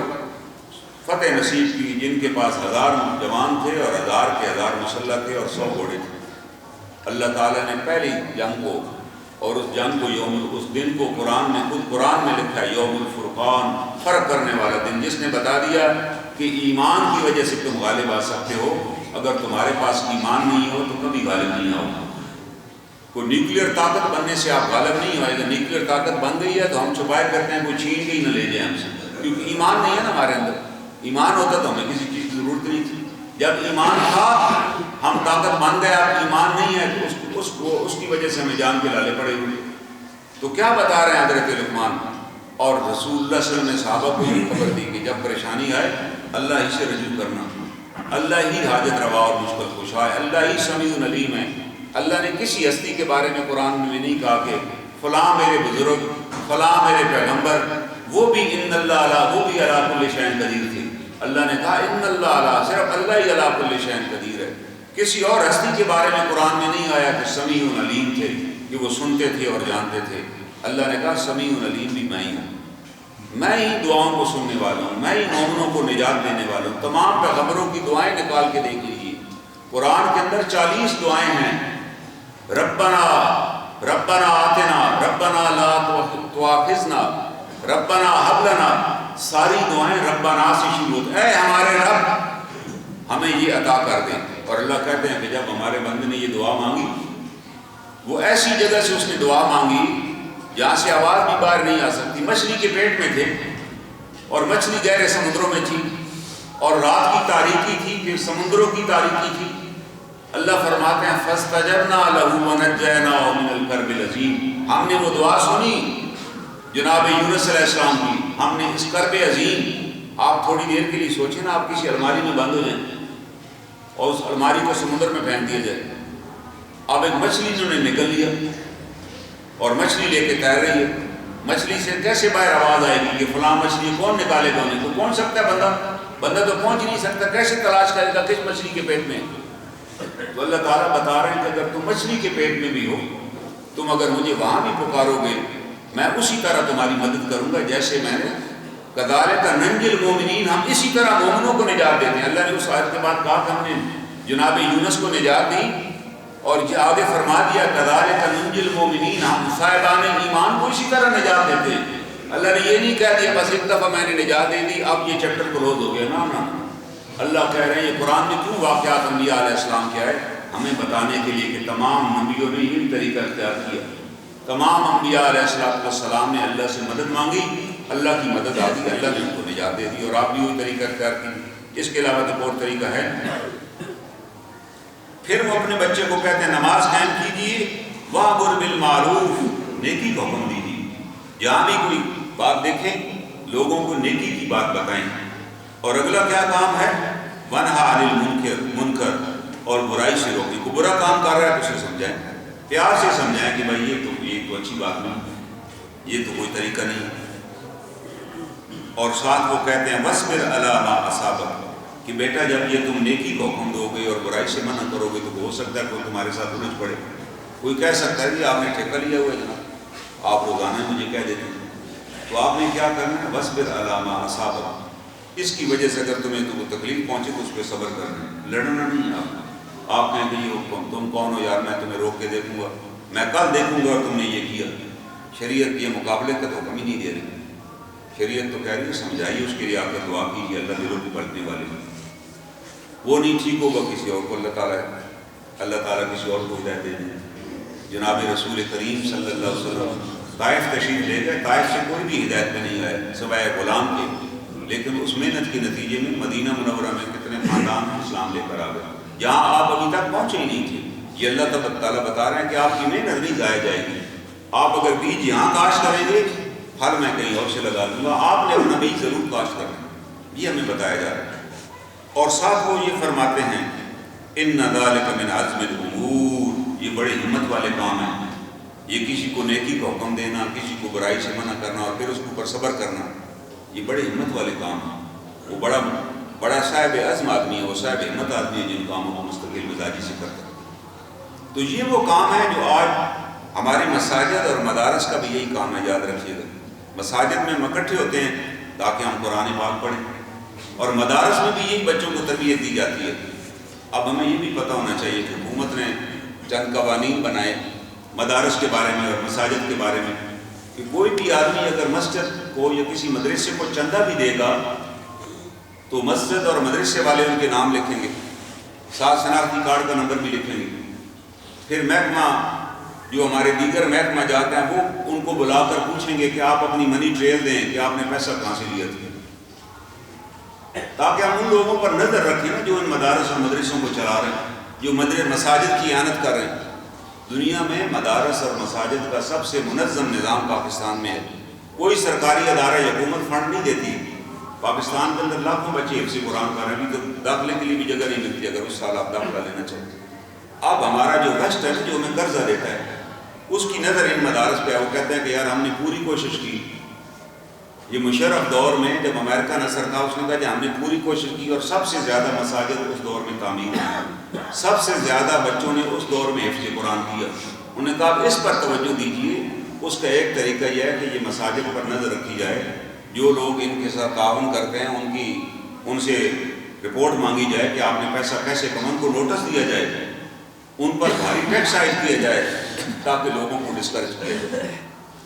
فتح نصیب کی جن کے پاس 1000 جوان تھے اور 1000 کے 1000 مسلح تھے اور 100 گھوڑے تھے۔ اللہ تعالیٰ نے پہلی جنگ کو اور اس جنگ کو اس دن کو قرآن میں خود قرآن میں لکھا ہے یوم الفرقان، فرق کرنے والا دن، جس نے بتا دیا کہ ایمان کی وجہ سے تم غالب آ سکتے ہو، اگر تمہارے پاس ایمان نہیں ہو تو کبھی غالب نہیں آؤ۔ کوئی نیوکلیر طاقت بننے سے آپ غالب نہیں ہوئے، اگر نیوکلیر طاقت بن گئی ہے تو ہم چھپائے کرتے ہیں کوئی چھین کے ہی نہ لے جائے ہم سے، کیونکہ ایمان نہیں ہے نا ہمارے اندر۔ ایمان ہوتا تو ہمیں کسی چیز کی ضرورت نہیں تھی، جب ایمان تھا ہم طاقت بن گئے، اب ایمان نہیں ہے تو اس کی وجہ سے ہمیں جان کے لالے پڑے ہوئے۔ تو کیا بتا رہے ہیں حضرت لقمان؟ اور رسول اللہ صلی اللہ علیہ وسلم نے صحابہ کو یہ خبر دی کہ جب پریشانی آئے اللہ ہی سے رجوع کرنا، اللہ ہی حاجت روا اور مشکل کشا ہے، اللہ ہی سمیع علیم ہے۔ اللہ نے کسی ہستی کے بارے میں قرآن میں نہیں کہا کہ فلاں میرے بزرگ، فلاں میرے پیغمبر، وہ بھی ان اللہ علیہ، وہ بھی علی کل شیء قدیر تھے۔ اللہ نے کہا ان اللہ علیہ، صرف اللہ ہی علی کل شیء قدیر ہے۔ کسی اور ہستی کے بارے میں قرآن میں نہیں آیا کہ سمیع علیم تھے، کہ وہ سنتے تھے اور جانتے تھے۔ اللہ نے کہا سمیع علیم بھی میں ہی ہوں، میں ہی دعاؤں کو سننے والا ہوں، میں ہی مومنوں کو نجات دینے والا ہوں۔ تمام پیغمبروں کی دعائیں نکال کے دیکھ لیجیے، قرآن کے اندر 40 دعائیں ہیں، ربنا ربنا آتنا، ربنا لا تؤاخذنا، ربنا هب لنا، ساری دعائیں ربنا سے شروع ہوتی ہیں، اے ہمارے رب ہمیں یہ عطا کر دیں۔ اور اللہ کہتے ہیں کہ جب ہمارے بندے نے یہ دعا مانگی، وہ ایسی جگہ سے اس نے دعا مانگی جہاں سے آواز بھی باہر نہیں آ سکتی، مچھلی کے پیٹ میں تھے اور مچھلی گہرے سمندروں میں تھی اور رات کی تاریکی تھی، پھر سمندروں کی تاریکی تھی۔ اللہ فرماتے ہیں فاستجبنا له ونجيناه من الكرب العظیم، ہم نے وہ دعا سنی جناب یونس علیہ السلام کی، ہم نے اس کرب عظیم، آپ تھوڑی دیر کے لیے سوچیں نا، آپ کسی الماری میں بند ہو جائیں اور اس الماری کو سمندر میں پھینک دیا جائے، اب ایک مچھلی انہوں نے نکل لیا اور مچھلی لے کے تیر رہی ہے، مچھلی سے کیسے باہر آواز آئے گی کہ فلاں مچھلی کون نکالے گا؟ انہیں تو پہنچ سکتا ہے بندہ تو پہنچ نہیں سکتا، کیسے تلاش کرے گا کس مچھلی کے پیٹ میں؟ تو اللہ تعالیٰ بتا رہے ہیں کہ اگر تم مچھلی کے پیٹ میں بھی ہو، تم اگر مجھے وہاں بھی پکارو گے، میں اسی طرح تمہاری مدد کروں گا جیسے میں نے کذالک ننجی المؤمنین، ہم اسی طرح مومنوں کو نجات دیتے ہیں۔ اللہ نے اس آیت کے بعد کہا کہ ہم نے جناب یونس کو نجات دی اور آگے فرما دیا کذالک ننجی المؤمنین، ہم صاحبان ایمان کو اسی طرح نجات دیتے ہیں۔ اللہ نے یہ نہیں کہہ دیا بس ایک دفعہ میں نے نجات دے دی اب یہ چیپٹر کلوز ہو گیا، نا اللہ کہہ رہے ہیں یہ قرآن میں کیوں واقعات انبیاء علیہ السلام کے آئے؟ ہمیں بتانے کے لیے کہ تمام نبیوں نے یہ طریقہ اختیار کیا، تمام انبیاء علیہ السلام نے اللہ سے مدد مانگی، اللہ کی مدد آ گئی، اللہ نے ان کو نجات دے دی، اور آپ بھی وہی طریقہ اختیار کی۔ اس کے علاوہ ایک اور طریقہ ہے، پھر وہ اپنے بچے کو کہتے ہیں نماز قائم کیجیے، وَأْمُرْ بِالْمَعْرُوفِ، نیکی کا حکم دیجیے، جہاں بھی کوئی بات دیکھیں لوگوں کو نیکی کی بات بتائیں۔ اور اگلا کیا کام ہے؟ وَنْهَ عَنِ الْمُنْكَرِ، اور برائی سے روکیں، کوئی برا کام کر رہا ہے تو اسے سمجھائیں، پیار سے سمجھائیں کہ بھائی یہ تو اچھی بات نہیں، یہ تو کوئی طریقہ نہیں۔ اور ساتھ وہ کہتے ہیں وَاصْبِرْ عَلَىٰ مَا أَصَابَكَ، کہ بیٹا جب یہ تم نیکی کو حکم دو گے اور برائی سے منع کرو گے تو ہو سکتا ہے کوئی تمہارے ساتھ الجھ پڑے، کوئی کہہ سکتا ہے کہ آپ نے ٹھیکہ لیا ہوا ہے جناب، آپ روزانہ مجھے کہہ دیتے ہیں، تو آپ نے کیا کرنا ہے؟ وَاصْبِرْ عَلَىٰ مَا أَصَابَكَ، اس کی وجہ سے اگر تمہیں تو تکلیف پہنچے تو اس پہ صبر کرنا ہے، لڑنا نہیں ہے۔ آپ کہیں کہ یہ حکم، تم کون ہو یار، میں تمہیں روک کے دیکھوں گا، میں کل دیکھوں گا اور تم نے یہ کیا۔ شریعت یہ مقابلے کا تو حکم ہی نہیں دے رہی، شریعت تو کہہ رہی ہے سمجھائیے، اس کے لیے آپ کا دعا کیجیے، اللہ دلوں کو پلٹنے والے ہیں۔ وہ نہیں ٹھیک ہوگا کسی اور کو اللہ تعالیٰ کسی اور کو ہدایت دے دیں۔ جناب رسول کریم صلی اللہ علیہ وسلم طائف تشریف لے گئے، طائف سے کوئی بھی ہدایت میں نہیں آئے سوائے غلام کے، لیکن اس محنت کے نتیجے میں مدینہ منورہ میں کتنے خاندان اسلام لے کر آ گئے، جہاں آپ ابھی تک پہنچے ہی نہیں تھے۔ یہ اللہ تعالیٰ بتا رہے ہیں کہ آپ کی محنت نہیں ضائع جائے گی، آپ اگر بیج یہاں کاشت کریں گے پھل میں کہیں اور سے لگا دوں گا، آپ نے اپنا بیج ضرور کاشت کرنا، یہ ہمیں بتایا جا رہا ہے۔ اور ساتھ وہ یہ فرماتے ہیں ان ذالک من عزم الامور، یہ بڑے ہمت والے کام ہیں، یہ کسی کو نیکی کا حکم دینا، کسی کو برائی سے منع کرنا اور پھر اس کے اوپر صبر کرنا، یہ بڑے ہمت والے کام ہیں۔ وہ بڑا صاحب عزم آدمی ہے، وہ صاحب ہمت آدمی ہے جن کاموں کو مستقل مزاجی سے کرتا ہے۔ تو یہ وہ کام ہے جو آج ہماری مساجد اور مدارس کا بھی یہی کام ہے، یاد رکھیے گا۔ مساجد میں ہم اکٹھے ہوتے ہیں تاکہ ہم قرآن پاک پڑھیں، اور مدارس میں بھی یہی بچوں کو تربیت دی جاتی ہے۔ اب ہمیں یہ بھی پتہ ہونا چاہیے کہ حکومت نے چند قوانین بنائے مدارس کے بارے میں اور مساجد کے بارے میں کہ کوئی بھی آدمی اگر مسجد کو یا کسی مدرسے کو چندہ بھی دے گا تو مسجد اور مدرسے والے ان کے نام لکھیں گے، ساتھ شناختی کارڈ کا نمبر بھی لکھیں گے۔ پھر محکمہ جو ہمارے دیگر محکمہ جاتے ہیں وہ ان کو بلا کر پوچھیں گے کہ آپ اپنی منی ٹریل دیں کہ آپ نے پیسہ کہاں سے لیا تھا، تاکہ ہم ان لوگوں پر نظر رکھیں نا جو ان مدارس اور مدرسوں کو چلا رہے ہیں، جو مساجد کی اعانت کر رہے ہیں۔ دنیا میں مدارس اور مساجد کا سب سے منظم نظام پاکستان میں ہے، کوئی سرکاری ادارہ یا حکومت فنڈ نہیں دیتی۔ پاکستان کے اندر لاکھوں بچے حفظ قرآن کر رہے ہیں، ابھی تو داخلے کے لیے بھی جگہ نہیں ملتی اگر اس سال آپ داخلہ لینا چاہتے۔ اب ہمارا جو ٹرسٹ ہے جو ہمیں قرضہ دیتا ہے اس کی نظر ان مدارس پہ ہے، وہ کہتے ہیں کہ یار ہم نے پوری کوشش کی۔ یہ مشرف دور میں جب امریکہ نصر تھا اس نے کہا کہ ہم نے پوری کوشش کی اور سب سے زیادہ مساجد اس دور میں تعمیر ہوئی، سب سے زیادہ بچوں نے اس دور میں حفظ قرآن کیا۔ انہوں نے کہا اس پر توجہ دیجیے، اس کا ایک طریقہ یہ ہے کہ یہ مساجد پر نظر رکھی جائے، جو لوگ ان کے ساتھ تعاون کرتے ہیں ان سے رپورٹ مانگی جائے کہ آپ نے پیسہ کیسے کما، ان کو نوٹس دیا جائے، ان پر بھاری ٹیکس عائد کیا جائے تاکہ لوگوں کو ڈسکریج کیا جائے۔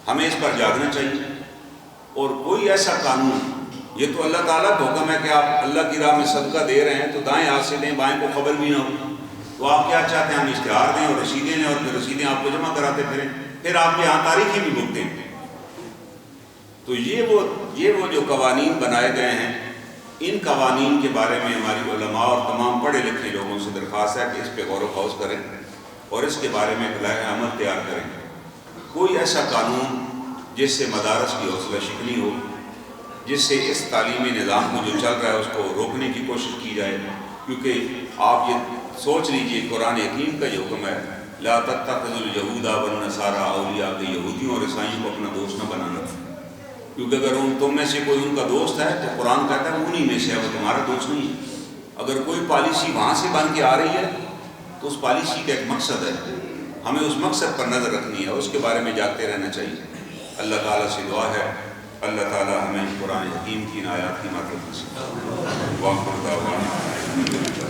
ہمیں اس پر جاگنا چاہیے۔ اور کوئی ایسا قانون، یہ تو اللہ تعالیٰ کا حکم ہے کہ آپ اللہ کی راہ میں صدقہ دے رہے ہیں تو دائیں ہاتھ سے دیں، بائیں کو خبر بھی نہ ہو، تو آپ کیا چاہتے ہیں ہم اشتہار دیں اور رسیدیں دیں اور پھر رسیدیں آپ کو جمع کراتے پھریں، پھر آپ کے یہاں تاریخیں بھی بکتے ہیں۔ تو یہ وہ جو قوانین بنائے گئے ہیں، ان قوانین کے بارے میں ہماری علماء اور تمام پڑھے لکھے لوگوں سے درخواست ہے کہ اس پہ غور و خوض کریں اور اس کے بارے میں ایک لائحہ عمل تیار کریں۔ کوئی ایسا قانون جس سے مدارس کی حوصلہ شکنی ہو، جس سے اس تعلیمی نظام کو جو چل رہا ہے اس کو روکنے کی کوشش کی جائے، کیونکہ آپ یہ سوچ لیجئے قرآن حکیم کا یہ حکم ہے لا تتخذوا اليہود والنصارى اولیاء، کہ یہودیوں اور عیسائیوں کو اپنا دوست نہ بنانا، کیونکہ اگر تم میں سے کوئی ان کا دوست ہے تو قرآن کہتا ہے انہی میں سے ہے، وہ تمہارا دوست نہیں ہے۔ اگر کوئی پالیسی وہاں سے بن کے آ رہی ہے تو اس پالیسی کا ایک مقصد ہے، ہمیں اس مقصد پر نظر رکھنی ہے، اس کے بارے میں جاگتے رہنا چاہیے۔ اللہ تعالیٰ سے دعا ہے اللہ تعالیٰ ہمیں قرآن حکیم کی آیات کی معرفت نصیب فرمائے۔